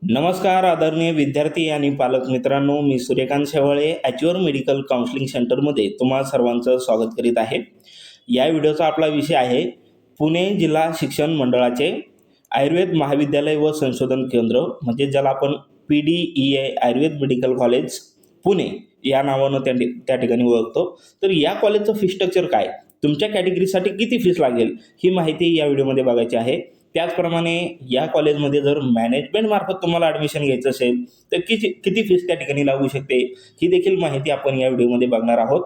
नमस्कार आदरणीय विद्यार्थी आणि पालक मित्रांनो, मी सूर्यकांत शेवाळे ॲच्युअर मेडिकल काउन्सिलिंग सेंटरमध्ये तुम्हा सर्वांचं स्वागत करीत आहे. या व्हिडिओचा आपला विषय आहे पुणे जिल्हा शिक्षण मंडळाचे आयुर्वेद महाविद्यालय व संशोधन केंद्र, म्हणजे ज्याला आपण PDEA Ayurveda medical college Pune या नावानं त्या ठिकाणी ओळखतो. तर या कॉलेजचं फी स्ट्रक्चर काय, तुमच्या कॅटेगरीसाठी किती फीस लागेल, ही माहिती या व्हिडिओमध्ये बघायची आहे. त्याचप्रमाणे या कॉलेजमध्ये जर मॅनेजमेंट मार्फत तुम्हाला ॲडमिशन घ्यायचं असेल तर किती फीस त्या ठिकाणी लागू शकते, ही देखील माहिती आपण या व्हिडिओमध्ये बघणार आहोत.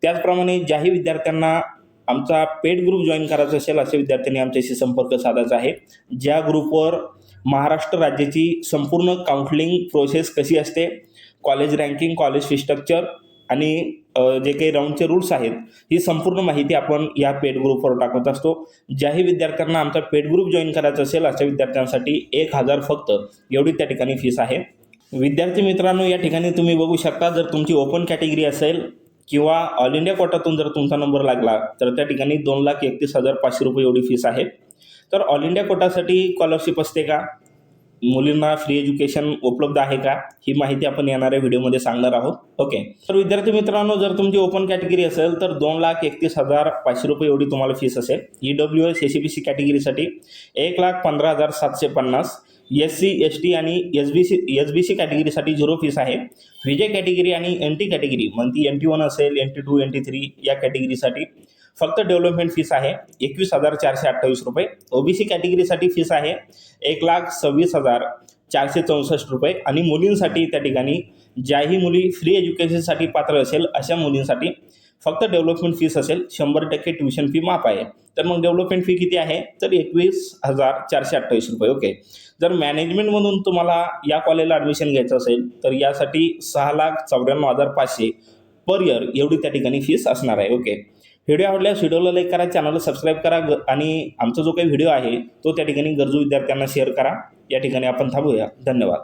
त्याचप्रमाणे ज्याही विद्यार्थ्यांना आमचा पेड ग्रुप जॉईन करायचा असेल अशा विद्यार्थ्यांनी आमच्याशी संपर्क साधायचा आहे. ज्या ग्रुपवर महाराष्ट्र राज्याची संपूर्ण काउन्सिलिंग प्रोसेस कशी असते, college ranking, college fee structure आणि जे काही राऊंडचे रूल्स आहेत, ही संपूर्ण माहिती आपण या पेड ग्रुपवर टाकत असतो. ज्याही विद्यार्थ्यांना आमचा पेड ग्रुप जॉईन करायचा असेल अशा विद्यार्थ्यांसाठी 1000 फक्त एवढी त्या ठिकाणी फीस आहे. विद्यार्थी मित्रांनो, या ठिकाणी तुम्ही बघू शकता, जर तुमची ओपन कॅटेगरी असेल किंवा ऑल इंडिया कोटातून जर तुमचा नंबर लागला तर त्या ठिकाणी 2,31,500 रुपये एवढी फीस आहे. तर ऑल इंडिया कोटासाठी स्कॉलरशिप असते का, मुलींना फ्री एज्युकेशन उपलब्ध आहे का, ही माहिती आपण येणाऱ्या व्हिडिओमध्ये सांगणार आहोत. ओके, तर विद्यार्थी मित्रांनो, जर तुमची ओपन कॅटेगरी असेल तर 2,31,500 रुपये एवढी तुम्हाला फीस असेल. EWS SCBC कॅटेगरीसाठी 1,15,750, SC ST आणि SBC कॅटेगरीसाठी 0 फीस आहे. VJ कॅटेगरी आणि NT कॅटेगरी, म्हणजे NT1 असेल, NT2, NT3 या कॅटेगरीसाठी फक्त डेव्हलपमेंट फीस आहे 21,428 रुपये. OBC कॅटेगरीसाठी फीस आहे 1,26,464 रुपये. आणि मुलींसाठी त्या ठिकाणी ज्याही मुली फ्री एज्युकेशनसाठी पात्र असेल अशा मुलींसाठी फक्त डेव्हलपमेंट फीस असेल, 100% ट्युशन फी माफ आहे. तर मग डेव्हलपमेंट फी किती आहे, तर 21,428 रुपये. ओके, जर मॅनेजमेंटमधून तुम्हाला या कॉलेजला ॲडमिशन घ्यायचं असेल तर यासाठी 6,94,500 पर इयर एवढी त्या ठिकाणी फीस असणार आहे. ओके, व्हिडिओ आवडल्यास व्हिडिओला लाईक करा, चॅनलला सबस्क्राईब करा आणि आमचा जो काही व्हिडिओ आहे तो त्या ठिकाणी गरजू विद्यार्थ्यांना शेअर करा. या ठिकाणी आपण थांबूया. धन्यवाद.